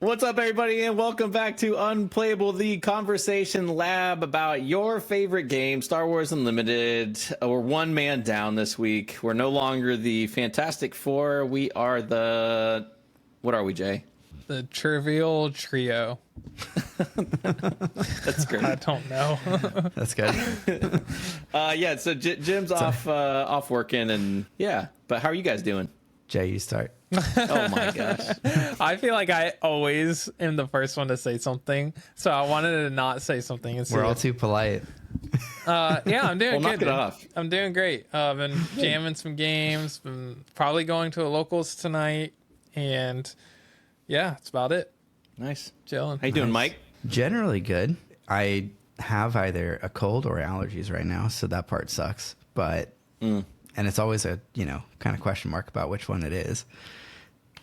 What's up, everybody, and welcome back to Unplayable, the conversation lab about your favorite game, Star Wars Unlimited. We're one man down this week. We're no longer the Fantastic Four. We are the... What are we, Jay? The Trivial Trio. That's great. I don't know. That's good. Yeah, so Jim's off working, and yeah. But how are you guys doing? Jay, you start. Oh my gosh. I feel like I always am the first one to say something, so I wanted to not say something. And We're all too polite. yeah, I'm doing Well, knock good. it man. off. I'm doing great. Been jamming some games. Been probably going to a locals tonight, and yeah, that's about it. Nice. Chilling. How you doing, Mike? Generally good. I have either a cold or allergies right now, so that part sucks. But and it's always a kind of question mark about which one it is.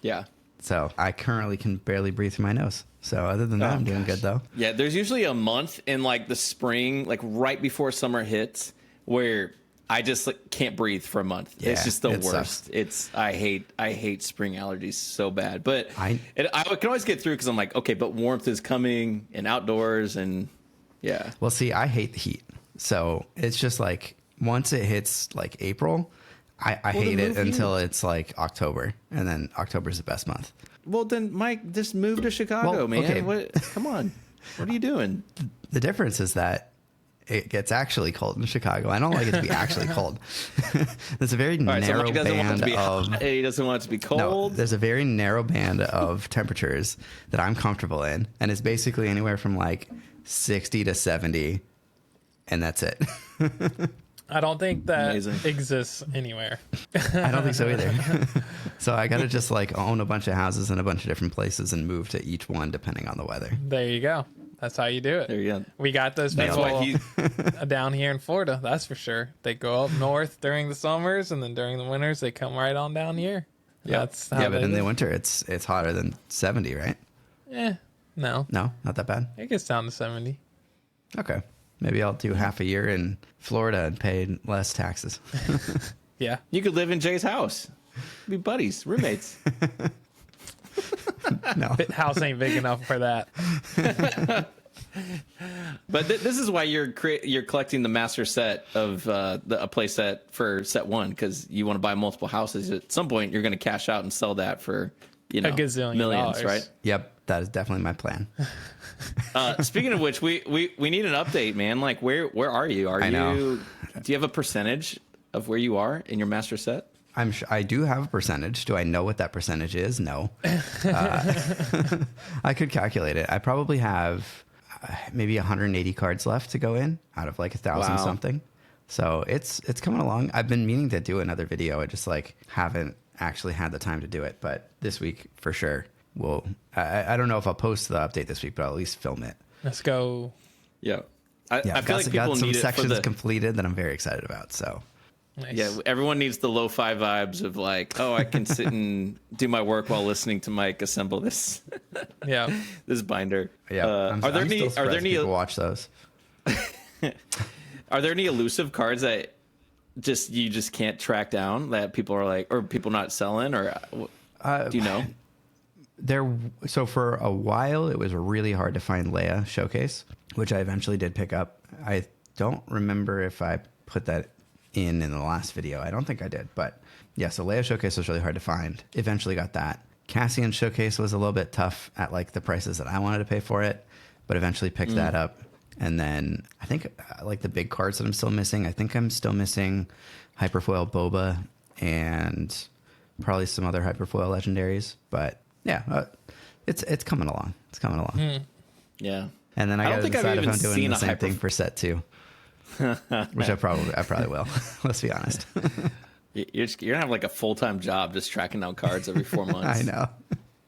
Yeah. So I currently can barely breathe through my nose. So other than that, I'm doing good though. Yeah, there's usually a month in like the spring, like right before summer hits, where I just can't breathe for a month. Yeah, it's just the it worst. sucks. I hate spring allergies so bad. But I can always get through because I'm like, okay, but warmth is coming and outdoors and yeah. Well, see, I hate the heat. So it's just like once it hits like April, I hate it until it's like October, and then October's the best month. Well, then, Mike, just move to Chicago, Well, man. okay. Come on. What are you doing? The difference is that it gets actually cold in Chicago. I don't like it to be actually cold. There's a very All right, so narrow Mike doesn't want it band to be of... hot. He doesn't want it to be cold. No, there's a very narrow band of temperatures that I'm comfortable in, and it's basically anywhere from like 60 to 70, and that's it. I don't think that Amazing. exists anywhere. I don't think so either. So I got to just like own a bunch of houses in a bunch of different places and move to each one depending on the weather. There you go. That's how you do it. There you go. We got those That's why people down here in Florida. That's for sure. They go up north during the summers, and then during the winters, they come right on down here. Yep. That's how Yeah, but in the live. winter it's hotter than 70, right? No, No, not that bad. it gets down to 70. Okay. Maybe I'll do half a year in Florida and pay less taxes. Yeah. You could live in Jay's house. Be buddies, roommates. No. House ain't big enough for that. But this is why you're collecting the master set of a play set for set one, because you want to buy multiple houses. At some point, you're going to cash out and sell that for A gazillion millions, dollars. right? Yep, that is definitely my plan. Speaking of which, we need an update, man. Like, where are you? I know. Do you have a percentage of where you are in your master set? I'm sure I do have a percentage. Do I know what that percentage is? No. I could calculate it. I probably have maybe 180 cards left to go in out of like 1,000 Wow. something. So it's coming along. I've been meaning to do another video. I just like haven't actually had the time to do it. But this week for sure. I don't know if I'll post the update this week, but I'll at least film it. Let's go. Yeah. I Yeah, feel like people got some need it for sections the... completed that I'm very excited about. So Nice. Yeah, everyone needs the lo-fi vibes of like, oh, I can sit and do my work while listening to Mike assemble this Yeah. this binder. yeah, Are there any people watch those? Are there any elusive cards that you just can't track down that people are like, or people not selling, or do you know? So for a while, it was really hard to find Leia Showcase, which I eventually did pick up. I don't remember if I put that in the last video. I don't think I did, but yeah, so Leia Showcase was really hard to find. Eventually got that. Cassian Showcase was a little bit tough at like the prices that I wanted to pay for it, but eventually picked that up. And then I think like the big cards that I'm still missing, I think I'm still missing Hyperfoil Boba and probably some other Hyperfoil legendaries, but yeah, it's coming along. It's coming along. Yeah. And then I don't got to think I've decide if even I'm doing seen the a same thing for set 2, which I probably will. Let's be honest. You're gonna have like a full-time job just tracking down cards every 4 months. I know.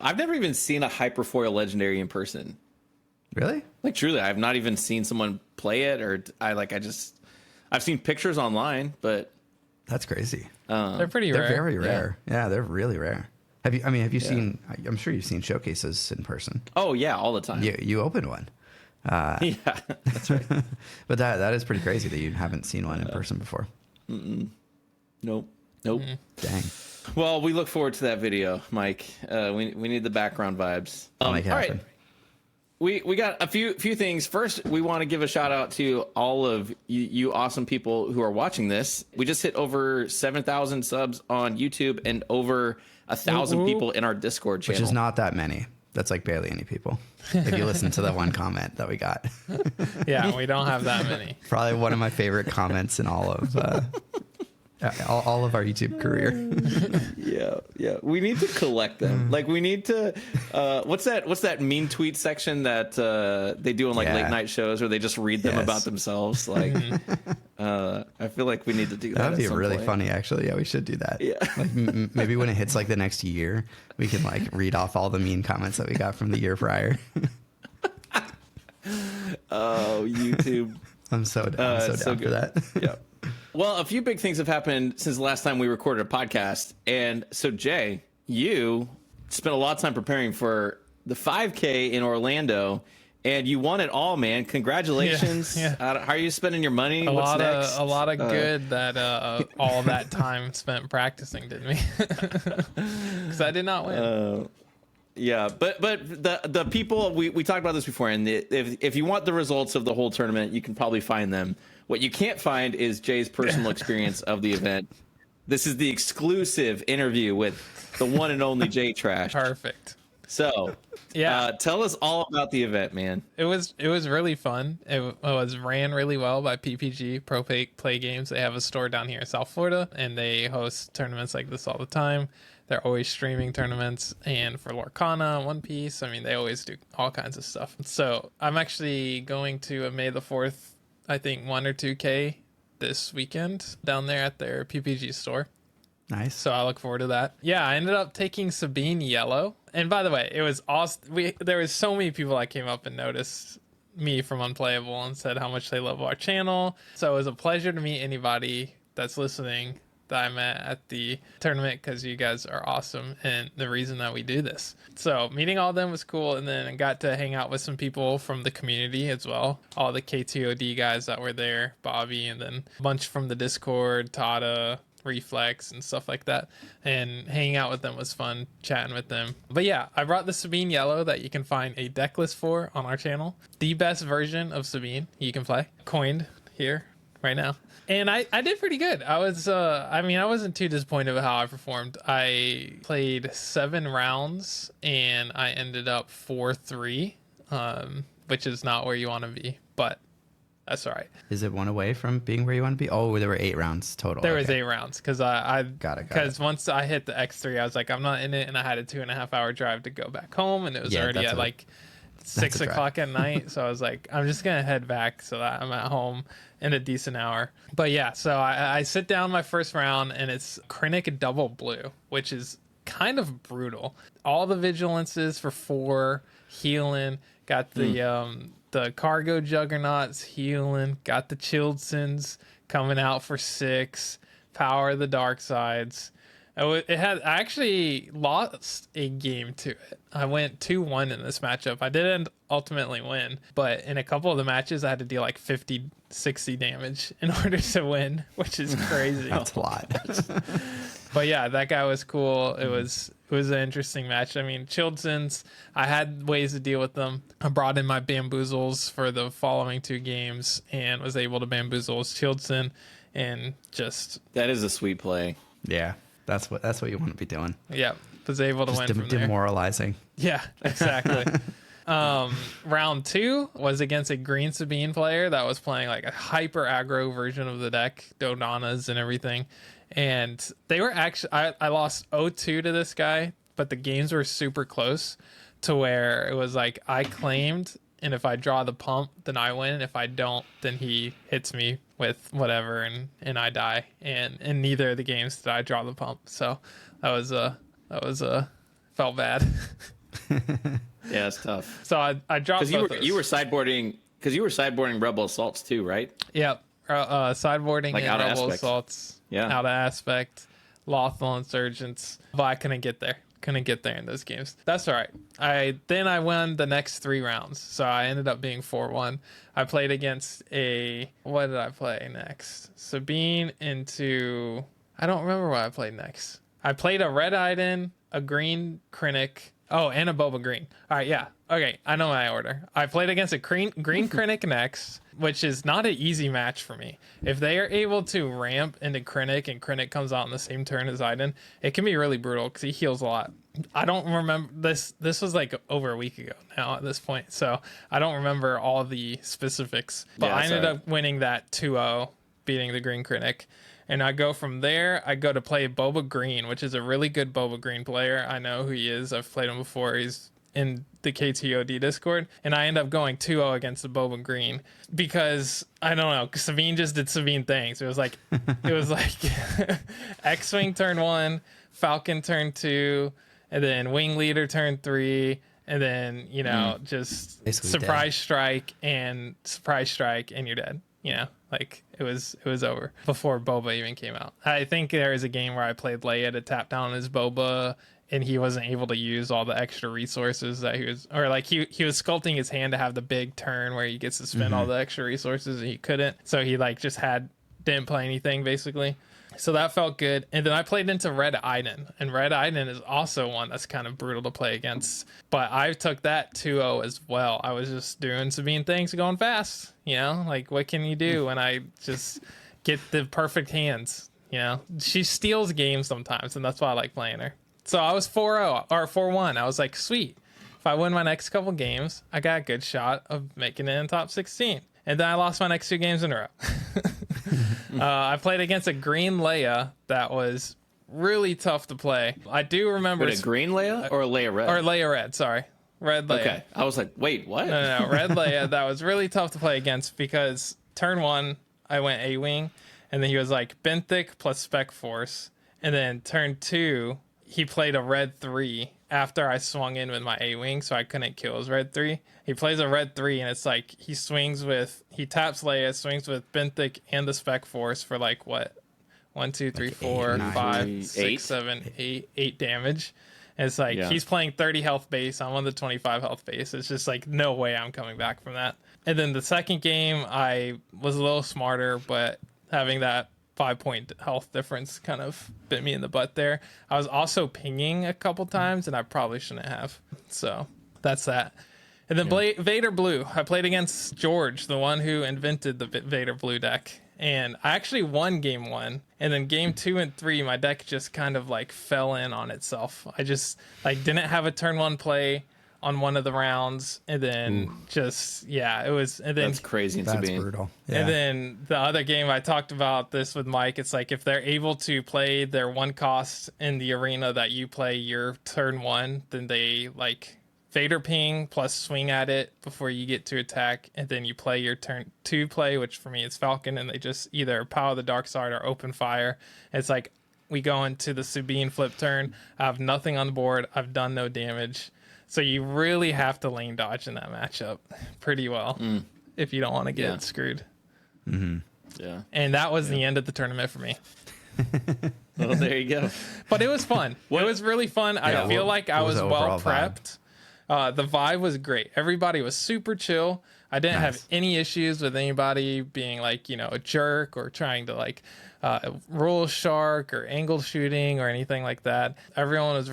I've never even seen a Hyperfoil legendary in person. Really? Like truly, I've not even seen someone play it, or I've seen pictures online, but That's crazy. They're pretty rare. They're very rare. Yeah, they're really rare. Have you seen? I'm sure you've seen showcases in person. oh yeah, all the time. You opened one. Yeah, that's right. But that is pretty crazy that you haven't seen one in person before. Nope. Nope. Dang. Well, we look forward to that video, Mike. We need the background vibes. I'll make it all happen. right. We got a few things. First, we want to give a shout out to all of you awesome people who are watching this. We just hit over 7,000 subs on YouTube and over 1,000 people in our Discord channel. Which is not that many. That's like barely any people. If you listen to the one comment that we got. Yeah, we don't have that many. Probably one of my favorite comments in all of our YouTube career. Yeah. We need to collect them. Like we need to. What's that mean tweet section that they do on like late night shows where they just read them about themselves? Like, I feel like we need to do that. That'd be really funny, actually. Yeah, we should do that. Yeah. Like maybe when it hits like the next year, we can like read off all the mean comments that we got from the year prior. Oh, YouTube. I'm so down for that. Yeah. Well, a few big things have happened since the last time we recorded a podcast. And so, Jay, you spent a lot of time preparing for the 5K in Orlando, and you won it all, man. Congratulations. Yeah. How are you spending your money? A What's lot next? of good that all that time spent practicing did me, because I did not win. Yeah, but the people, we talked about this before, and if you want the results of the whole tournament, you can probably find them. What you can't find is Jay's personal experience of the event. This is the exclusive interview with the one and only Jay Trash. Perfect. So, tell us all about the event, man. It was really fun. It was ran really well by PPG Pro Play Games. They have a store down here in South Florida, and they host tournaments like this all the time. They're always streaming tournaments, and for Lorcana, One Piece, I mean, they always do all kinds of stuff. So I'm actually going to a May the 4th, I think 1 or 2K this weekend down there at their PPG store. Nice. So I look forward to that. Yeah, I ended up taking Sabine Yellow. And by the way, it was awesome. There was so many people that came up and noticed me from Unplayable and said how much they love our channel. So it was a pleasure to meet anybody that's listening that I met at the tournament, because you guys are awesome and the reason that we do this. So meeting all of them was cool, and then I got to hang out with some people from the community as well. All the KTOD guys that were there, Bobby, and then a bunch from the Discord, Tata, Reflex, and stuff like that. And hanging out with them was fun, chatting with them. But yeah, I brought the Sabine Yellow that you can find a deck list for on our channel. The best version of Sabine you can play. Coined here right now. And I did pretty good. I wasn't too disappointed with how I performed. I played 7 rounds and I ended up 4-3, which is not where you want to be, but that's all right. Is it one away from being where you want to be? Oh, there were 8 rounds total. There was 8 rounds because I got it. Because once I hit the X3, I was like, I'm not in it, and I had a 2.5 hour drive to go back home, and it was already at like 6 o'clock at night. So I was like, I'm just gonna head back so that I'm at home in a decent hour. But yeah, so I sit down my first round, and it's Krennic double blue, which is kind of brutal. All the vigilances for 4, healing, got the cargo juggernauts healing, got the Childsons coming out for 6, power of the dark sides. I actually lost a game to it. I went 2-1 in this matchup. I didn't ultimately win, but in a couple of the matches I had to deal like 50, 60 damage in order to win, which is crazy. That's a lot. But yeah, that guy was cool. It was an interesting match. I mean, Childsons, I had ways to deal with them. I brought in my bamboozles for the following 2 games and was able to bamboozle Childson, and just That is a sweet play. Yeah, that's what you want to be doing. Yeah, was able to Just win from there. demoralizing. Yeah, exactly. Round 2 was against a green Sabine player that was playing like a hyper aggro version of the deck, Dodanas and everything. And they were actually, I lost 0-2 to this guy, but the games were super close to where it was like I claimed, and if I draw the pump, then I win. If I don't, then he hits me with whatever, and I die. And in neither of the games did I draw the pump. So that was felt bad. Yeah, it's tough. So I dropped Because you were sideboarding Rebel Assaults too, right? Yep. Sideboarding Like and out of Rebel aspect. Assaults. Yeah. Out of aspect. Lawful Insurgents. But I couldn't get there. In those games. That's all right. I won the next 3 rounds. So I ended up being 4-1. I played against what did I play next? Sabine into, I don't remember what I played next. I played a red Iden, a green Krennic. Oh, and a Boba Green. All right, yeah. Okay, I know my order. I played against a green Krennic next, which is not an easy match for me. If they are able to ramp into Krennic and Krennic comes out in the same turn as Iden, it can be really brutal because he heals a lot. I don't remember this. This was like over a week ago now at this point, so I don't remember all the specifics. But I ended up winning that 2-0, beating the green Krennic. And I go from there, I go to play Boba Green, which is a really good Boba Green player. I know who he is. I've played him before. He's in the KTOD Discord. And I end up going 2-0 against the Boba Green because, I don't know, Sabine just did Sabine things. It was like X-Wing turn 1, Falcon turn 2, and then Wing Leader turn 3, and then, you know, just Basically surprise strike, and you're dead. You know, like it was over before Boba even came out. I think there is a game where I played Leia to tap down his Boba and he wasn't able to use all the extra resources that he was, or like he was sculpting his hand to have the big turn where he gets to spend all the extra resources and he couldn't. So he like just didn't play anything basically. So that felt good. And then I played into Red Iden. And Red Iden is also one that's kind of brutal to play against. But I took that 2-0 as well. I was just doing Sabine things going fast. You know, like what can you do when I just get the perfect hands? You know, she steals games sometimes. And that's why I like playing her. So I was 4-0 or 4-1. I was like, sweet. If I win my next couple games, I got a good shot of making it in top 16. And then I lost my next 2 games in a row. I played against a green Leia that was really tough to play. I do remember... Wait, a green Leia or a Leia red? Or Leia red, sorry. Red Leia. Okay. I was like, wait, what? No, Red Leia. That was really tough to play against because turn 1, I went A-Wing. And then he was like Benthic plus Spec Force. And then turn 2, he played a red 3 after I swung in with my A-Wing, so I couldn't kill his red 3. He plays a red 3, and it's like he taps Leia, swings with Benthic and the Spec Force for like what? 1, 2, 3, 4, 5, 6, 7, 8 damage. And it's like he's playing 30 health base. I'm on the 25 health base. It's just like no way I'm coming back from that. And then the second game, I was a little smarter, but having that 5-point health difference kind of bit me in the butt there. I was also pinging a couple times, and I probably shouldn't have. So that's that. And then Vader Blue. I played against George, the one who invented the Vader Blue deck. And I actually won game 1. And then game 2 and 3, my deck just kind of like fell in on itself. I just like didn't have a turn 1 play on one of the rounds, and then it was, and then that's crazy. That's brutal. Yeah. And then the other game, I talked about this with Mike. It's like if they're able to play their 1 cost in the arena that you play your turn 1, then they like Vader ping plus swing at it before you get to attack, and then you play your turn 2 play, which for me is Falcon, and they just either power the dark side or open fire. It's like we go into the Sabine flip turn. I have nothing on the board. I've done no damage. So you really have to lane dodge in that matchup pretty well if you don't want to get screwed. Mm-hmm. Yeah. And that was the end of the tournament for me. Well, there you go. But it was fun. It was really fun. Yeah, I feel like I was well vibe? prepped. The vibe was great. Everybody was super chill. I didn't have any issues with anybody being like, you know, a jerk or trying to like roll shark or angle shooting or anything like that. Everyone was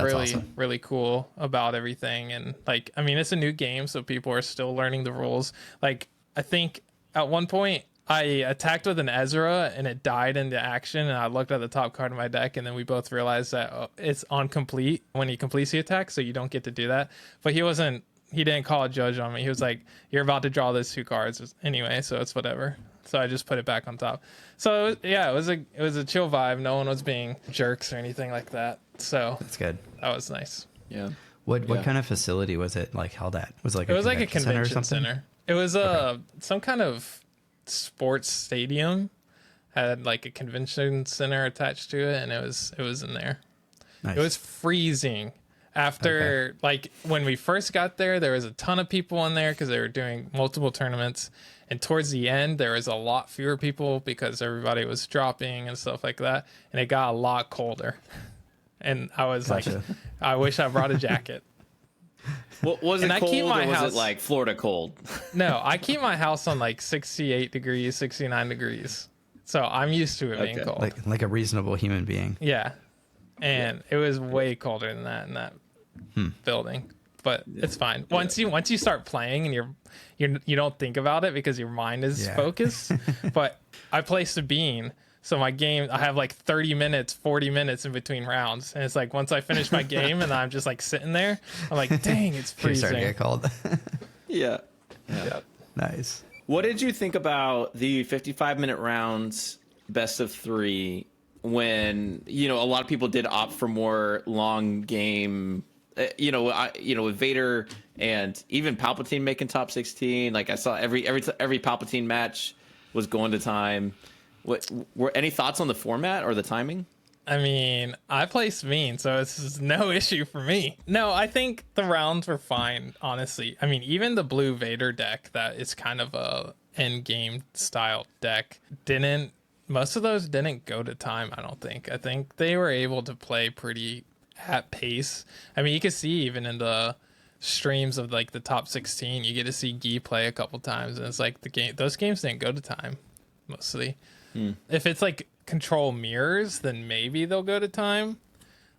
really cool about everything. And like, I mean, it's a new game, so people are still learning the rules. Like, I think at one point I attacked with an Ezra and it died into action, and I looked at the top card of my deck, and then we both realized that it's on complete when he completes the attack, so you don't get to do that. But he didn't call a judge on me. He was like, you're about to draw those 2 cards anyway, so it's whatever. So I just put it back on top. So yeah, it was a chill vibe. No one was being jerks or anything like that. So That's good. that was nice. Yeah. What kind of facility was it like held at? Was it Like a convention or something? center. It was some kind of sports stadium. Had like a convention center attached to it, and it was in there. Nice. It was freezing. After like when we first got there was a ton of people in there because they were doing multiple tournaments, and towards the end there was a lot fewer people because everybody was dropping and stuff like that, and it got a lot colder. And I was like, I wish I brought a jacket. Well, was it And I cold keep or my was house- it like Florida cold? No, I keep my house on like 68 degrees, 69 degrees. So I'm used to it being Okay. cold. Like a reasonable human being. Yeah. And it was way colder than that in that building. But it's fine. Once you start playing and you don't think about it because your mind is focused. But I play Sabine, so my game I have like 30 minutes, 40 minutes in between rounds. And it's like once I finish my game and I'm just like sitting there, I'm like, dang, it's You're starting to freezing. get cold. Yeah. Nice. What did you think about the 55-minute rounds, best of 3, when, a lot of people did opt for more long game, with Vader and even Palpatine making top 16. Like I saw every Palpatine match was going to time. What were any thoughts on the format or the timing? I mean, I play Sabine, so this is no issue for me. No, I think the rounds were fine, honestly. I mean, even the Blue Vader deck, that is kind of a end game style deck, most of those didn't go to time, I don't think. I think they were able to play pretty at pace. I mean, you can see even in the streams of like the top 16, you get to see Guy play a couple times, and it's like those games didn't go to time mostly. If it's like control mirrors, then maybe they'll go to time,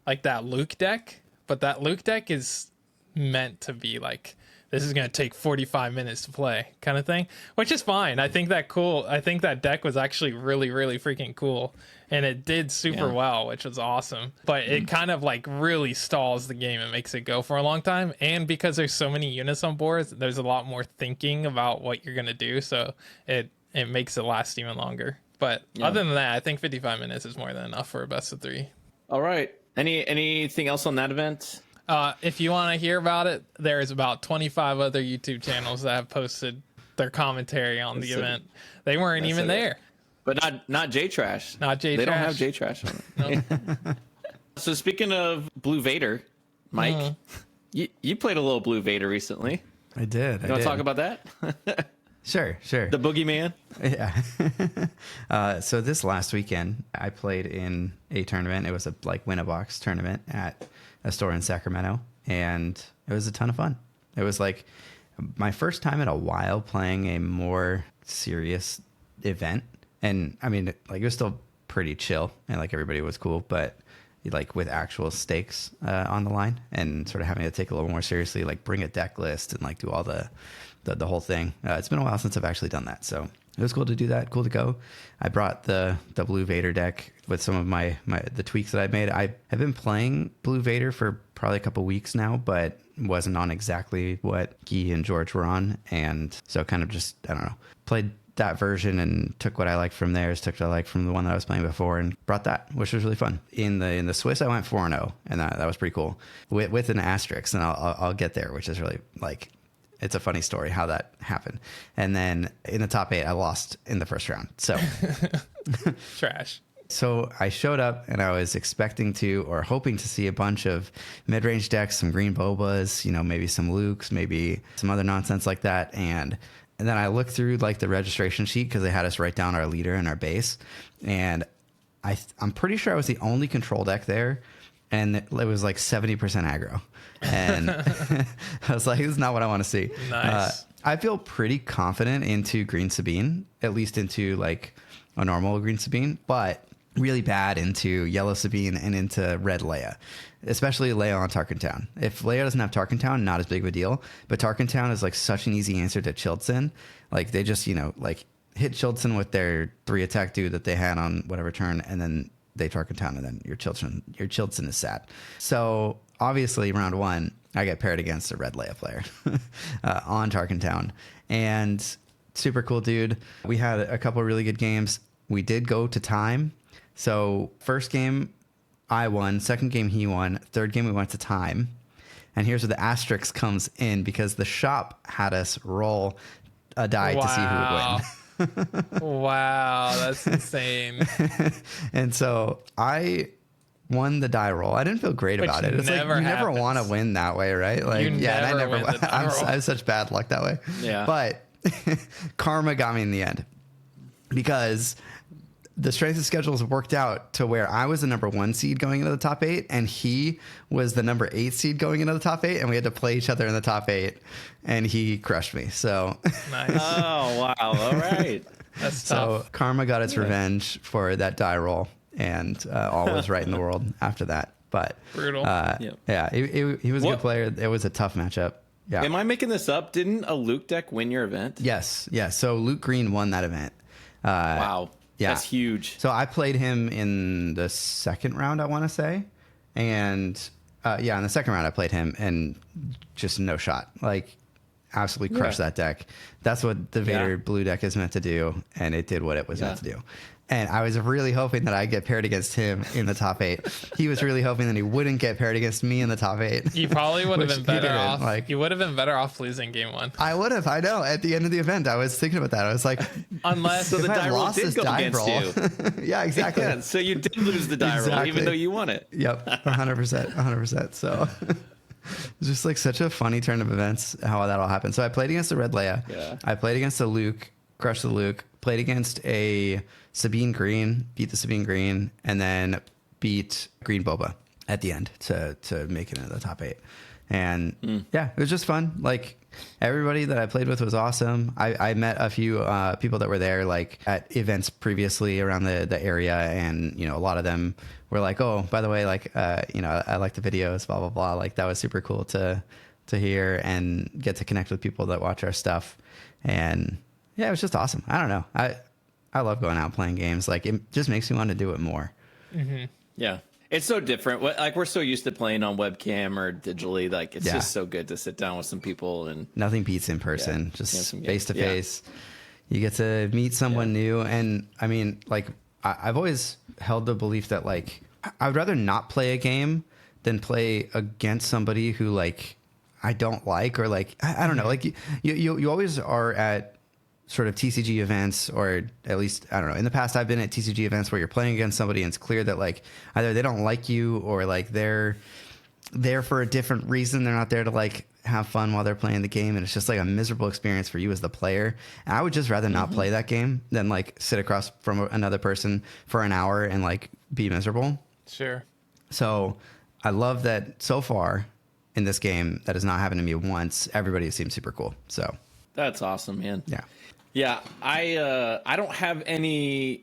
like that Luke deck. But that Luke deck is meant to be like, this is going to take 45 minutes to play kind of thing, which is fine. I think that deck was actually really, really freaking cool, and it did super well, which was awesome. But it kind of like really stalls the game and makes it go for a long time. And because there's so many units on board, there's a lot more thinking about what you're going to do. So it makes it last even longer. But other than that, I think 55 minutes is more than enough for a best of 3. All right. Anything else on that event? If you want to hear about it, there's about 25 other YouTube channels that have posted their commentary on the event. They weren't even there. But not JTrash. Not JTrash. They don't have JTrash on it. Nope. So speaking of Blue Vader, Mike, you played a little Blue Vader recently. I did. You want to talk about that? Sure. The boogeyman? Yeah. So this last weekend, I played in a tournament. It was a win-a-box tournament at a store in Sacramento, and it was a ton of fun. It was like my first time in a while playing a more serious event. And I mean, like, it was still pretty chill and like everybody was cool, but like with actual stakes on the line and sort of having to take a little more seriously, like bring a deck list and like do all the whole thing. It's been a while since I've actually done that, so it was cool to do that. Cool to go. I brought the Blue Vader deck with some of the tweaks that I made. I have been playing Blue Vader for probably a couple weeks now, but wasn't on exactly what Guy and George were on, and so kind of just, I don't know, played that version and took what I liked from theirs, took what I liked from the one that I was playing before, and brought that, which was really fun. In the Swiss, I went 4-0, and that was pretty cool with an asterisk, and I'll get there, which is really like, it's a funny story how that happened. And then in the top 8, I lost in the first round. So Trash. So I showed up and I was expecting to, or hoping to see a bunch of mid-range decks, some green bobas, maybe some Lukes, maybe some other nonsense like that. And then I looked through like the registration sheet because they had us write down our leader and our base. And I'm pretty sure I was the only control deck there. And it was like 70% aggro. And I was like, this is not what I want to see. Nice. I feel pretty confident into Green Sabine, at least into like a normal Green Sabine, but really bad into Yellow Sabine and into Red Leia, especially Leia on Tarkin Town. If Leia doesn't have Tarkin Town, not as big of a deal. But Tarkin Town is like such an easy answer to Chilton. Like they just, like hit Chilton with their 3 attack dude that they had on whatever turn, and then they Tarkin Town, and then your Chilton is sad. So obviously round 1, I get paired against a Red Leia player on Tarkin Town, and super cool dude. We had a couple of really good games. We did go to time. So first game I won, second game he won, third game we went to time. And here's where the asterisk comes in, because the shop had us roll a die to see who would win. Wow, that's insane. And so I won the die roll. I didn't feel great about it. It's like you never want to win that way, right? Like, You yeah, and I never win the die I roll. have such bad luck that way. Yeah. But karma got me in the end, because the strength of schedules worked out to where I was the number 1 seed going into the top 8, and he was the number 8 seed going into the top 8, and we had to play each other in the top 8, and he crushed me. So Nice. Oh wow! All right. That's so tough. karma got its revenge for that die roll, and all was right in the world after that. But Brutal. yeah, he was a good player. It was a tough matchup. Yeah. Am I making this up? Didn't a Luke deck win your event? Yes. So Luke Green won that event. Wow. Yeah. That's huge. So I played him in the second round, I want to say. And in the second round, I played him and just no shot. Like, absolutely crushed that deck. That's what the Vader blue deck is meant to do. And it did what it was meant to do. And I was really hoping that I'd get paired against him in the top 8. He was really hoping that he wouldn't get paired against me in the top 8. You probably would have been better off. Like, you would have been better off losing game 1. I would have. I know. At the end of the event, I was thinking about that. I was like, Unless So the if I die roll lost did this go die against roll, you. yeah, exactly. Yeah, so you did lose the die roll, Exactly. even though you won it. Yep, 100%, 100%. So it's just like such a funny turn of events how that all happened. So I played against the Red Leia. Yeah. I played against the Luke, crushed the Luke. Played against a Sabine Green, beat the Sabine Green, and then beat Green Boba at the end to make it into the top 8. And yeah, it was just fun. Like, everybody that I played with was awesome. I met a few people that were there, like, at events previously around the area, and a lot of them were like, oh, by the way, like, I like the videos, blah blah blah. Like, that was super cool to hear and get to connect with people that watch our stuff. And yeah, it was just awesome. I don't know. I love going out and playing games. Like, it just makes me want to do it more. Mm-hmm. Yeah. It's so different. Like, we're so used to playing on webcam or digitally. Like, it's just so good to sit down with some people and nothing beats in person. Yeah. Just Some face to games. face. You get to meet someone new. And I mean, like, I've always held the belief that, like, I would rather not play a game than play against somebody who, like, I don't like, or like, I don't know. Like, you always are at sort of TCG events, or at least, I don't know, in the past I've been at TCG events where you're playing against somebody and it's clear that, like, either they don't like you, or like they're there for a different reason. They're not there to, like, have fun while they're playing the game, and it's just like a miserable experience for you as the player. And I would just rather not play that game than, like, sit across from another person for an hour and, like, be miserable. Sure. So I love that so far in this game that has not happened to me once. Everybody seems super cool. So that's awesome, man. yeah. Yeah, I don't have any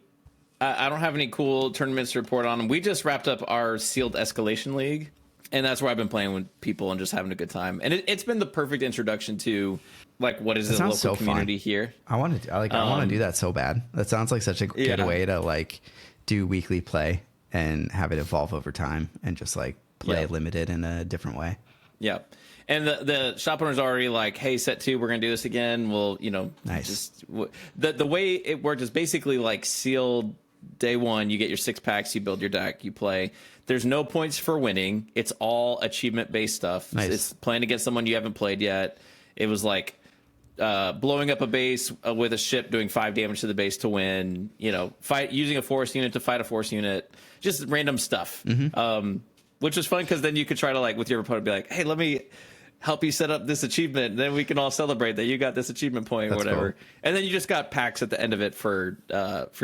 cool tournaments to report on. We just wrapped up our Sealed Escalation League, and that's where I've been playing with people and just having a good time. And it's been the perfect introduction to, like, what is the local so community fun. here. I want to do that so bad. That sounds like such a good way to, like, do weekly play and have it evolve over time and just, like, play limited in a different way. Yeah. And the shop owner's already like, hey, set 2, we're going to do this again. Well, nice. Just the way it worked is basically like sealed day 1. You get your 6 packs, you build your deck, you play. There's no points for winning. It's all achievement based stuff. Nice. It's playing against someone you haven't played yet. It was like blowing up a base with a ship, doing 5 damage to the base to win. Using a force unit to fight a force unit. Just random stuff. Which was fun because then you could try to, like, with your opponent, be like, hey, let me help you set up this achievement, and then we can all celebrate that you got this achievement point or whatever. Cool. And then you just got packs at the end of it for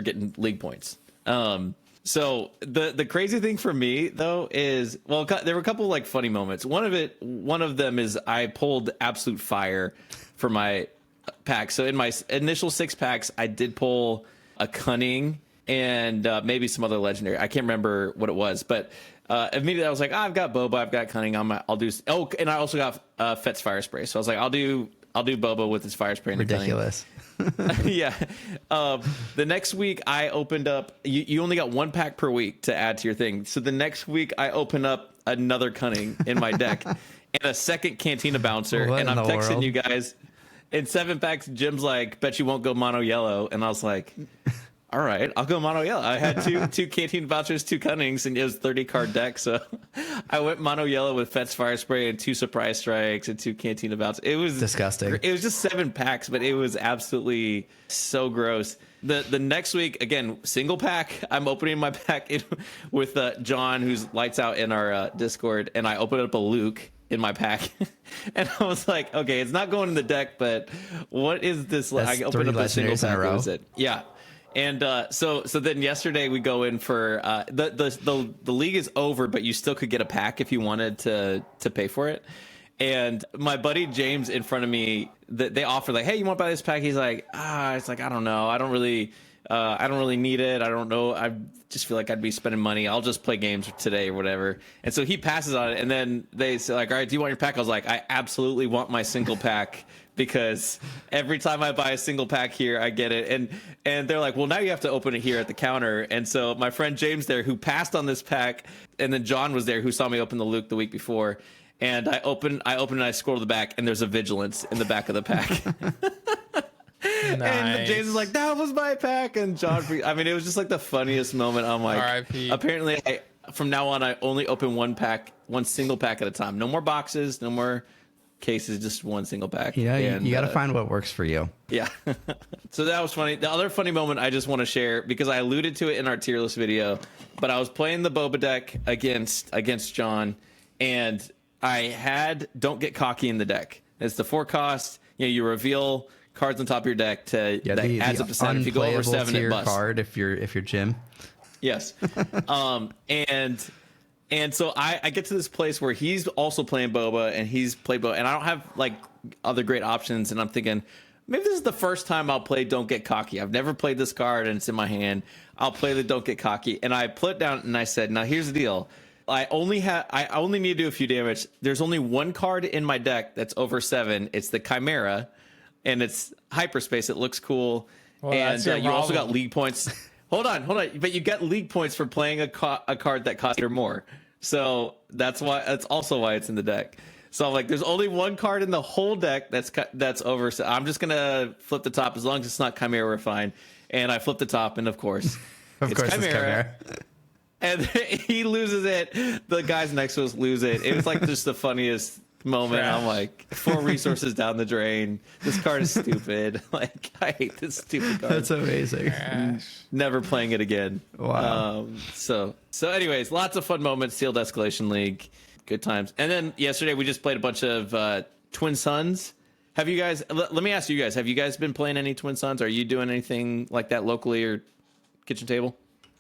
getting league points. So the crazy thing for me though is, well, there were a couple, like, funny moments. One of them is I pulled Absolute Fire for my pack. So in my initial 6 packs, I did pull a Cunning and maybe some other legendary. I can't remember what it was, but immediately I was like, I've got Boba, I've got Cunning. I'll do. Oh, and I also got Fett's Fire Spray. So I was like, I'll do Boba with his Fire Spray. And ridiculous. Yeah. The next week I opened up. You only got 1 pack per week to add to your thing. So the next week I opened up another Cunning in my deck and a second Cantina Bouncer. What and in I'm the texting world? you guys. In 7 packs, Jim's like, bet you won't go mono yellow. And I was like, all right, I'll go mono yellow. I had two Canteen Vouchers, 2 Cunnings, and it was 30-card deck. So I went mono yellow with Fett's Fire Spray and 2 Surprise Strikes and 2 Canteen Vouchers. It was disgusting. It was just 7 packs, but it was absolutely so gross. The next week, again, single pack. I'm opening my pack with John, who's lights out in our Discord, and I opened up a Luke in my pack. And I was like, okay, it's not going in the deck, but what is this? That's I opened 3 up a single legendaries in a pack. row. What was it? Yeah. And so then yesterday we go in for the league is over, but you still could get a pack if you wanted to pay for it. And my buddy James in front of me, they offered like, hey, you want to buy this pack? He's like, it's like, I don't know. I don't really need it. I don't know. I just feel like I'd be spending money. I'll just play games today or whatever. And so he passes on it. And then they say like, all right, do you want your pack? I was like, I absolutely want my single pack, because every time I buy a single pack here, I get it. And they're like, well, now you have to open it here at the counter. And so my friend James there, who passed on this pack, and then John was there, who saw me open the Luke the week before. And I open and I scroll to the back, and there's a Vigilance in the back of the pack. Nice. And James is like, that was my pack. And John, I mean, it was just like the funniest moment. I'm like, R.I.P. Apparently, from now on, I only open one single pack at a time. No more boxes, no more cases, just one single pack. Yeah, and, you got to find what works for you. Yeah. So that was funny. The other funny moment I just want to share, because I alluded to it in our tier list video, but I was playing the Boba deck against John, and I had Don't Get Cocky in the deck. It's the 4 cost. You reveal cards on top of your deck that adds up to 7. If you go over 7, it busts. Card if you're Jim. Yes. And so I get to this place where he's also playing Boba, and he's played Boba, and I don't have like other great options, and I'm thinking, maybe this is the first time I'll play Don't Get Cocky. I've never played this card, and it's in my hand. I'll play the Don't Get Cocky. And I put it down, and I said, now here's the deal. I only need to do a few damage. There's only one card in my deck that's over 7. It's the Chimera, and it's hyperspace. It looks cool. Well, and that's you also got league points. Hold on. But you get league points for playing a card that costs or more. So that's also why it's in the deck. So I'm like, there's only one card in the whole deck that's over. So I'm just gonna flip the top. As long as it's not Chimera, we're fine. And I flip the top, and of course, it's Chimera. And he loses it. The guys next to us lose it. It was like just the funniest moment. I'm like, 4 resources down the drain. This card is stupid. Like, I hate this stupid card. That's amazing. Never playing it again. Wow. So anyways, lots of fun moments. Sealed Escalation League, good times. And then yesterday we just played a bunch of Twin Suns. Have you guys? Let me ask you guys. Have you guys been playing any Twin Suns? Are you doing anything like that locally or kitchen table?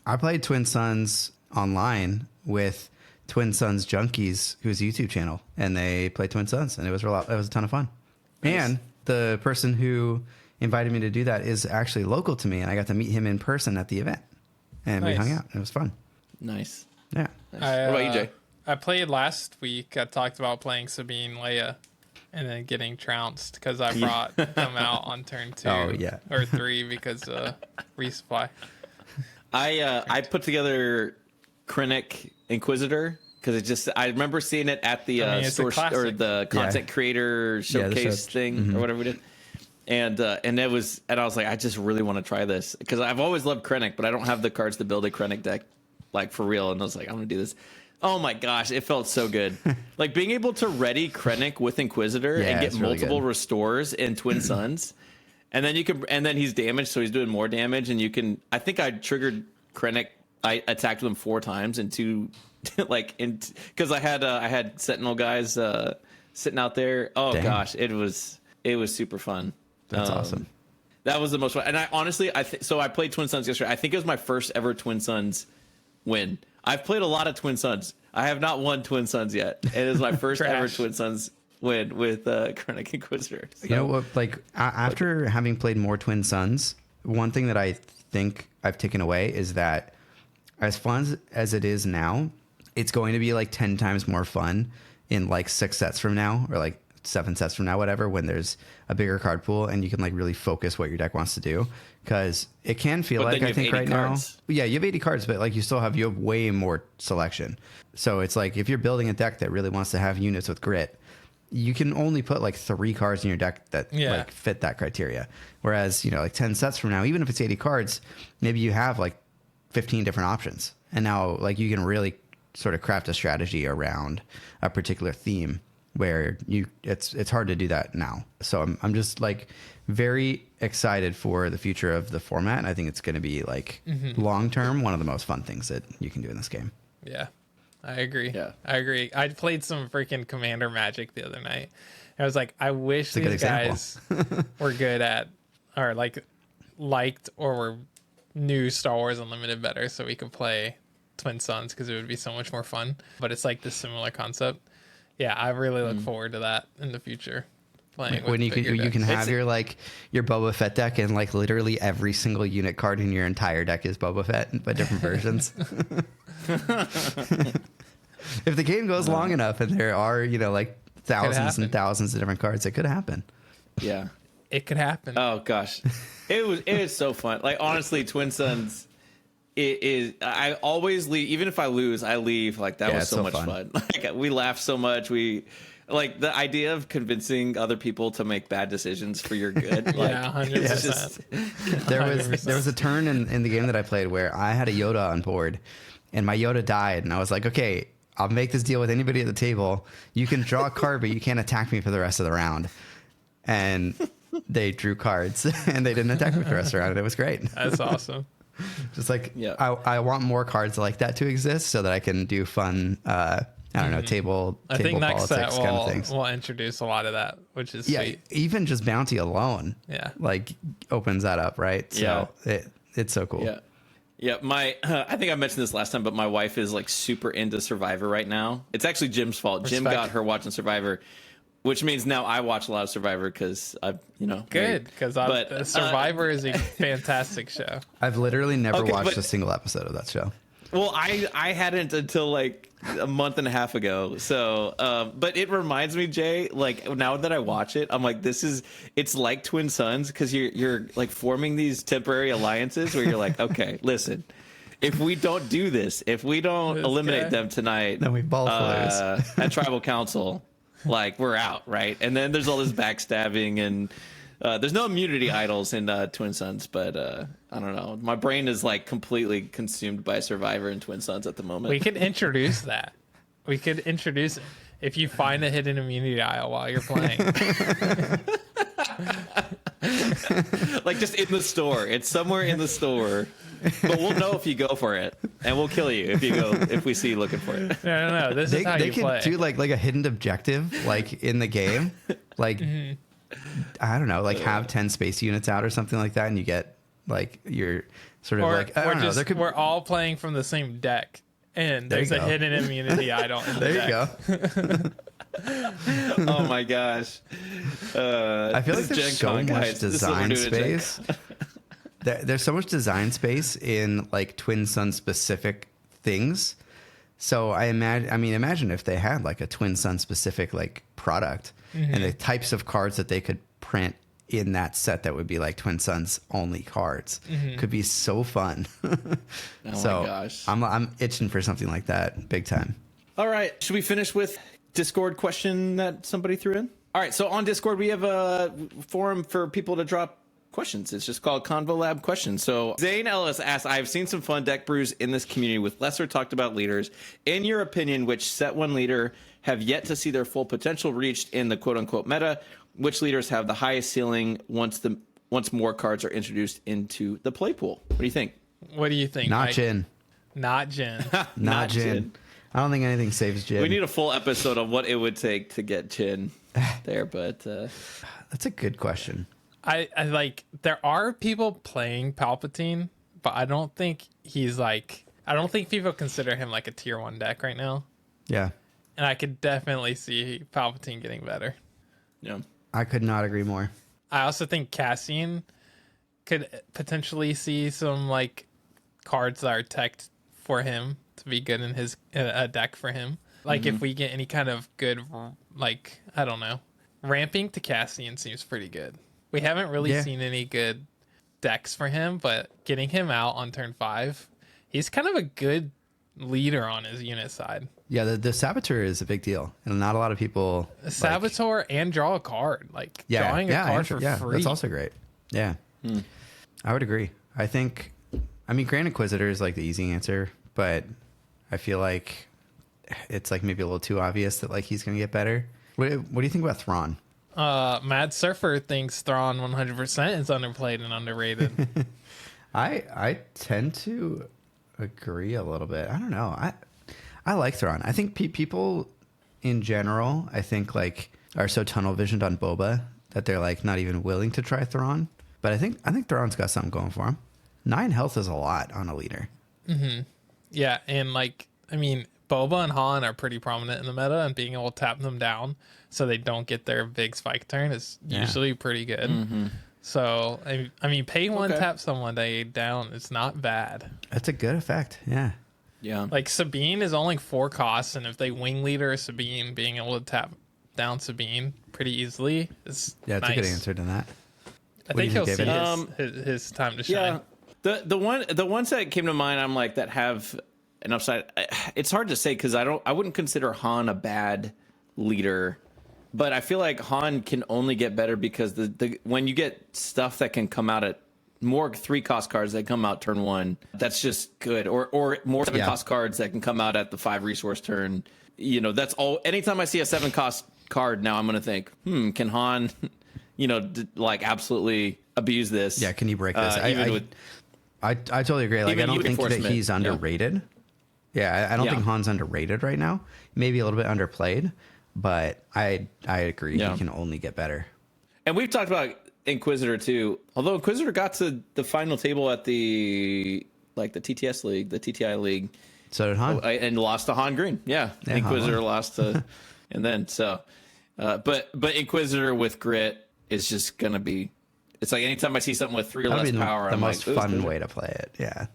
I played Twin Suns online with Twin Suns Junkies, whose YouTube channel, and they play Twin Suns, and it was a ton of fun. Nice. And the person who invited me to do that is actually local to me, and I got to meet him in person at the event, and we hung out. It was fun. Nice. Yeah. Nice. What about you, Jay? I played last week. I talked about playing Sabine Leia and then getting trounced because I brought them out on turn 2 or 3 because resupply. I put together Krennic Inquisitor because I remember seeing it at the store or the content creator showcase thing or whatever we did, and I was like, I just really want to try this because I've always loved Krennic, but I don't have the cards to build a Krennic deck like for real, and I was like, I'm gonna do this. Oh my gosh, it felt so good. Like being able to ready Krennic with Inquisitor and get multiple restores in Twin Suns. And then he's damaged, so he's doing more damage, and you can. I think I triggered Krennic. I attacked with him 4 times in 2, because I had Sentinel guys sitting out there. Oh gosh, it was super fun. That's awesome. That was the most fun. And I honestly, so I played Twin Suns yesterday. I think it was my first ever Twin Suns win. I've played a lot of Twin Suns. I have not won Twin Suns yet. It is my first ever Twin Suns win with Krennic Inquisitor. So. You know what? Like after having played more Twin Suns, one thing that I think I've taken away is that as fun as it is now, it's going to be like 10 times more fun in like 6 sets from now, or like 7 sets from now, whatever, when there's a bigger card pool and you can like really focus what your deck wants to do. Because it can feel like, I think right cards. Now, you have 80 cards, but like you have way more selection. So it's like if you're building a deck that really wants to have units with grit, you can only put like 3 cards in your deck that like fit that criteria. Whereas, like 10 sets from now, even if it's 80 cards, maybe you have like 15 different options. And now like you can really sort of craft a strategy around a particular theme where it's hard to do that now. So I'm just like very excited for the future of the format. And I think it's going to be like long term, one of the most fun things that you can do in this game. Yeah. I agree. Yeah. I agree. I played some freaking Commander Magic the other night. I was like, I wish these guys were good at, or like liked, or were new Star Wars Unlimited better so we could play Twin Suns because it would be so much more fun. But it's like this similar concept. Yeah, I really look forward to that in the future. Playing When you can have your Boba Fett deck and like literally every single unit card in your entire deck is Boba Fett, but different versions. If the game goes long enough and there are, like thousands and thousands of different cards, it could happen. Yeah. It could happen. Oh gosh. It is so fun. Like honestly, Twin Suns I always leave, even if I lose, I leave like that was so much fun. Like we laughed so much. We like the idea of convincing other people to make bad decisions for your good. Like, yeah, 100%. There was a turn in the game that I played where I had a Yoda on board and my Yoda died and I was like, okay, I'll make this deal with anybody at the table. You can draw a card, but you can't attack me for the rest of the round. And they drew cards and they didn't attack me for the rest of the round. And it was great. That's awesome. Just like, I want more cards like that to exist so that I can do fun, table I think next politics set kind of things. We'll introduce a lot of that, which is sweet. Even just bounty alone, like opens that up, right? So it's so cool. Yeah, I think I mentioned this last time, but my wife is like super into Survivor right now. It's actually Jim's fault. Jim got her watching Survivor, which means now I watch a lot of Survivor because I've, good, because Survivor is a fantastic show. I've literally never watched a single episode of that show. Well, I hadn't until like a month and a half ago. So, but it reminds me, Jay, like now that I watch it, I'm like, it's like Twin Suns because you're like forming these temporary alliances where you're like, okay, listen, if we don't do this, if we don't eliminate them tonight, then we both lose at Tribal Council, like we're out, right? And then there's all this backstabbing and there's no immunity idols in Twin Suns, but I don't know. My brain is like completely consumed by Survivor and Twin Suns at the moment. We could introduce that. We could introduce it if you find a hidden immunity idol while you're playing. Like just in the store. It's somewhere in the store. But we'll know if you go for it, and we'll kill you if we see you looking for it. No. This is how you play. They could do like a hidden objective, like in the game, like I don't know, like have 10 space units out or something like that, and you get like you're sort of like I don't know. We're all playing from the same deck, and there's a hidden immunity idol in the deck. There you go. Oh my gosh! I feel like there's so much design space. There's so much design space in like Twin Sun specific things. So imagine if they had like a Twin Sun specific like product and the types of cards that they could print in that set that would be like Twin Suns only cards could be so fun. Oh my gosh. I'm itching for something like that big time. All right. Should we finish with Discord question that somebody threw in? All right. So on Discord, we have a forum for people to drop questions. It's just called Convo Lab Questions. So Zane Ellis asks, I've seen some fun deck brews in this community with lesser talked about leaders. In your opinion, which set one leader have yet to see their full potential reached in the quote unquote meta? Which leaders have the highest ceiling once more cards are introduced into the play pool? What do you think? What do you think? Not Mike? Jin. Not Jin. Not Jin. I don't think anything saves Jin. We need a full episode on what it would take to get Jin there, but that's a good question. I like there are people playing Palpatine, but I don't think people consider him like a tier 1 deck right now. Yeah. And I could definitely see Palpatine getting better. Yeah. I could not agree more. I also think Cassian could potentially see some like cards that are teched for him to be good in his deck for him. Like if we get any kind of good, like, I don't know, ramping to Cassian seems pretty good. We haven't really seen any good decks for him, but getting him out on turn 5, he's kind of a good leader on his unit side. Yeah, the Saboteur is a big deal, and not a lot of people Saboteur and draw a card, like drawing a card for free. That's also great. Yeah, I would agree. Grand Inquisitor is like the easy answer, but I feel like it's like maybe a little too obvious that like he's gonna get better. What do you think about Thrawn? Mad Surfer thinks Thrawn 100% is underplayed and underrated. I tend to agree a little bit. I don't know. I like Thrawn. I think people in general, I think like are so tunnel visioned on Boba that they're like not even willing to try Thrawn. But I think Thrawn's got something going for him. 9 health is a lot on a leader. Yeah, and like, I mean, Boba and Han are pretty prominent in the meta, and being able to tap them down so they don't get their big spike turn is usually pretty good. So, I mean, pay one, tap someone day down. It's not bad. That's a good effect. Yeah. Yeah. Like, Sabine is only 4 costs, and if they wing leader Sabine, being able to tap down Sabine pretty easily is Yeah, it's nice. a good answer to that. I What do think you he'll think, see David? his time to shine. Yeah. The ones that came to mind, I'm like, that have an upside. It's hard to say because I wouldn't consider Han a bad leader, but I feel like Han can only get better because the when you get stuff that can come out at more 3-cost cards that come out turn 1, that's just good. Or more 7-cost cards that can come out at the 5-resource turn. You know, that's all. Anytime I see a 7-cost card, now I'm going to think, can Han, like absolutely abuse this? Yeah, can you break this? Even I totally agree. Like, I don't think that enforcement, he's underrated. Yeah, I don't think Han's underrated right now. Maybe a little bit underplayed, but I agree. Yeah. He can only get better. And we've talked about Inquisitor too. Although Inquisitor got to the final table at the TTS League, the TTI League, So did Han. and lost to Han Green. Yeah, Inquisitor Han. lost to, and then but Inquisitor with grit is just gonna be. It's like anytime I see something with 3 or That'd less be power, the I'm most like, fun way to play it. Yeah,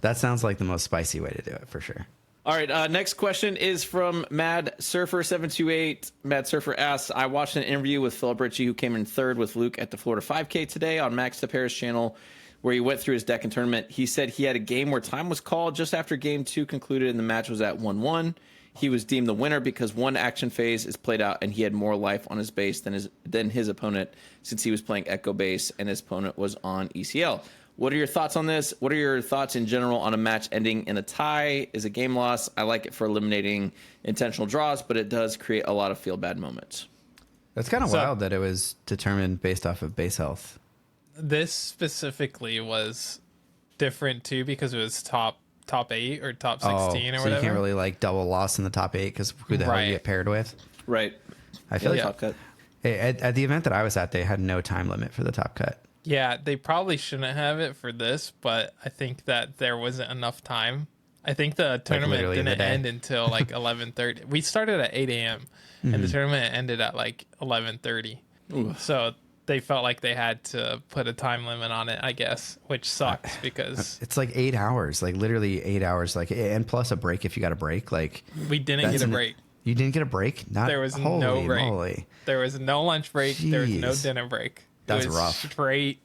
that sounds like the most spicy way to do it for sure. All right, next question is from Mad Surfer 728. Mad Surfer asks, I watched an interview with Philip Ritchie, who came in 3rd with Luke at the Florida 5K today on Max Tappera's channel, where he went through his deck and tournament. He said he had a game where time was called just after game 2 concluded and the match was at 1-1. He was deemed the winner because one action phase is played out and he had more life on his base than his opponent, since he was playing Echo base and his opponent was on ECL. What are your thoughts on this? What are your thoughts in general on a match ending in a tie? Is a game loss? I like it for eliminating intentional draws, but it does create a lot of feel bad moments. That's kind of wild that it was determined based off of base health. This specifically was different too because it was top 8 or top 16 or so whatever. you can't really like double loss in the top 8 because who the hell you get paired with? Right. I feel like Top cut. hey, at the event that I was at, they had no time limit for the top cut. Yeah, they probably shouldn't have it for this, but I think that there wasn't enough time. I think the tournament literally the didn't day. end until like 11:30. We started at 8 a.m. and the tournament ended at like 11:30. So they felt like they had to put a time limit on it, I guess, which sucks because It's like 8 hours, like literally 8 hours, like, and plus a break if you got a break. Like, we didn't get a break. You didn't get a break? Not, There was holy no break. moly. There was no lunch break. There was no Jeez. dinner break. That's it was rough. Straight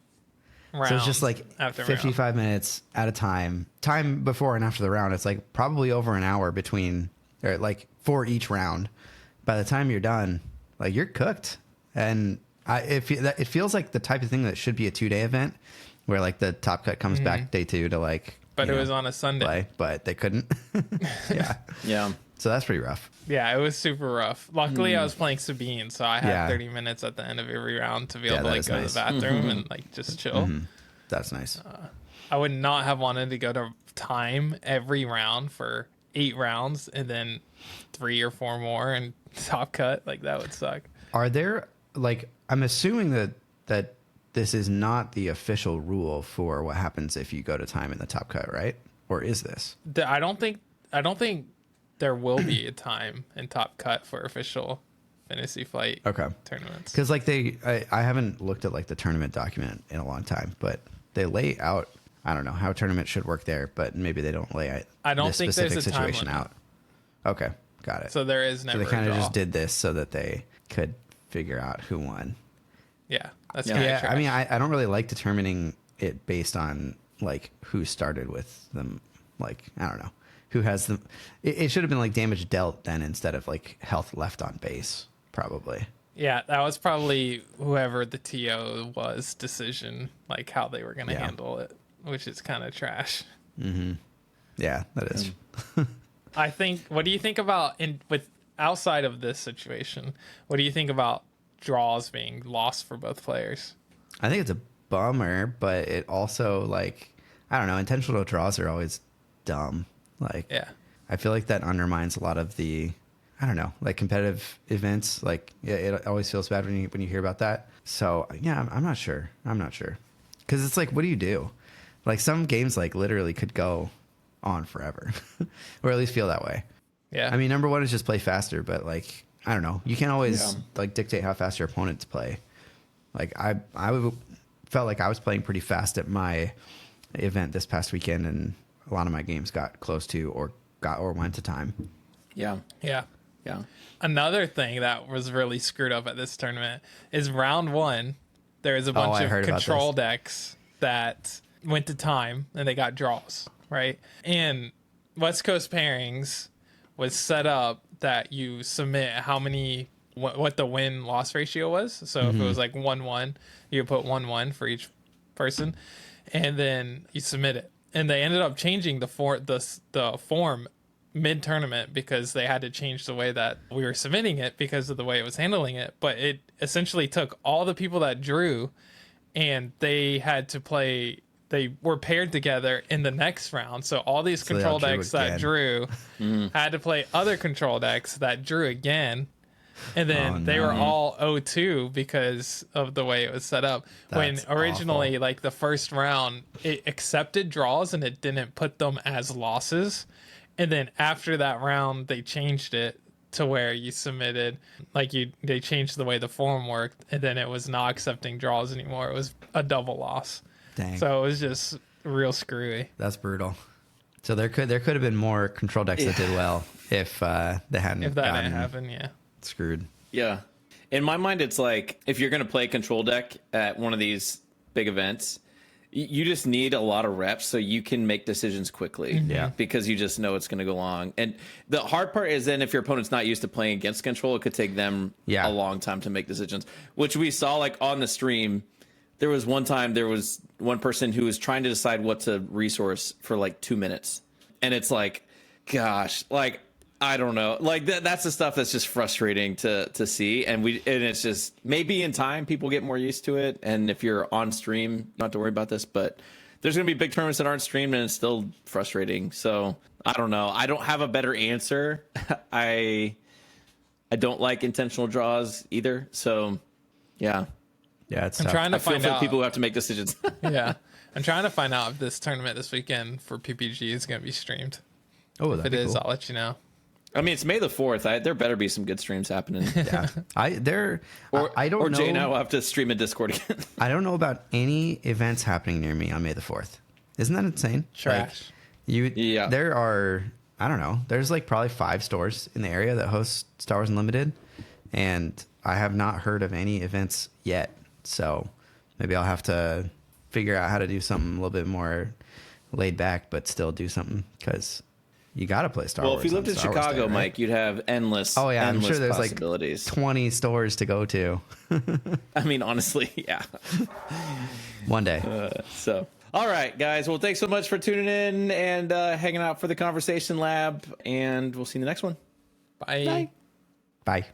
rounds. So it's just like after 55 minutes at a time. Time before and after the round, it's like probably over an hour between, or like for each round. By the time you're done, like you're cooked. And it feels like the type of thing that should be a 2-day event where like the top cut comes back day 2 to like, But it was on a Sunday. play, but they couldn't. Yeah. Yeah. So that's pretty rough. Yeah, it was super rough. Luckily, I was playing Sabine, so I had Yeah. 30 minutes at the end of every round to be able to that like is go nice. to the bathroom and like just chill. That's nice. I would not have wanted to go to time every round for 8 rounds and then 3 or 4 more and top cut. Like that would suck. Are there, like, I'm assuming that this is not the official rule for what happens if you go to time in the top cut, right? Or is this? I don't think there will be a time in top cut for official fantasy flight tournaments. Because like I haven't looked at like the tournament document in a long time, but they lay out, I don't know how a tournament should work there, but maybe they don't lay out I don't this think there's specific a time situation limit. out. Okay, got it. So there is So never they kind a of draw. just did this so that they could figure out who won. Yeah, that's Yeah. kinda Yeah, trash. I mean, I don't really like determining it based on like who started with them. Like, I don't know who has them. It should have been like damage dealt then instead of like health left on base, probably. Yeah, that was probably whoever the TO was decision, like how they were going to handle it, which is kind of trash. Yeah, that is. I think. What do you think about with outside of this situation? What do you think about draws being lost for both players? I think it's a bummer, but it also like, I don't know, intentional draws are always dumb. Like, Yeah. I feel like that undermines a lot of the, I don't know, like competitive events. Like, yeah, it always feels bad when you hear about that. So yeah, I'm not sure. Because it's like, what do you do? Like some games like literally could go on forever, or at least feel that way. Yeah. I mean, number one is just play faster, but like I don't know, you can't always like dictate how fast your opponents play. Like I felt like I was playing pretty fast at my event this past weekend, and a lot of my games got close to or went to time. Yeah. Yeah. Yeah. Another thing that was really screwed up at this tournament is round one. There was a bunch I heard of about control this. decks that went to time and they got draws, right? And West Coast pairings was set up that you submit how many what the win loss ratio was. So if it was like 1-1, you put 1-1 for each person, and then you submit it. And they ended up changing the form mid tournament because they had to change the way that we were submitting it because of the way it was handling it. But it essentially took all the people that drew, and they had to play. They were paired together in the next round. So all these control decks that drew had to play other control decks that drew again. And then they were all 0-2 because of the way it was set up. That's when originally, awful. like the first round, it accepted draws and it didn't put them as losses. And then after that round, they changed it to where you submitted, like they changed the way the form worked, and then it was not accepting draws anymore. It was a double loss. Dang. So it was just real screwy. That's brutal. So there could have been more control decks that did well if they hadn't If that gotten didn't happen, yeah. screwed. Yeah. In my mind, it's like if you're going to play a control deck at one of these big events, you just need a lot of reps so you can make decisions quickly. Yeah. Because you just know it's going to go long. And the hard part is then if your opponent's not used to playing against control, it could take them a long time to make decisions, which we saw like on the stream. There was one time there was one person who was trying to decide what to resource for like 2 minutes. And it's like, gosh, like, I don't know. Like that's the stuff that's just frustrating to see. And it's just maybe in time people get more used to it. And if you're on stream, you don't have to worry about this, but there's going to be big tournaments that aren't streamed and it's still frustrating. So I don't know. I don't have a better answer. I don't like intentional draws either. So yeah. Yeah, it's I'm tough. trying to I feel find for the out. people who have to make decisions. Yeah. I'm trying to find out if this tournament this weekend for PPG is going to be streamed. Oh, If that'd it be is, cool. I'll let you know. I mean, it's May the 4th. There better be some good streams happening. Yeah, I don't Or know. Jay and I will have to stream in Discord again. I don't know about any events happening near me on May the 4th. Isn't that insane? Trash. Yeah. There are, I don't know. There's like probably 5 stores in the area that host Star Wars Unlimited, and I have not heard of any events yet. So maybe I'll have to figure out how to do something a little bit more laid back, but still do something because you got to play Star Wars. Well, if you lived in on Star Wars Chicago, Day, right? Mike, you'd have endless. Oh yeah, I'm endless sure there's possibilities. like 20 stores to go to. I mean, honestly, yeah. One day. So, all right, guys. Well, thanks so much for tuning in and hanging out for the Conversation Lab, and we'll see you in the next one. Bye. Bye.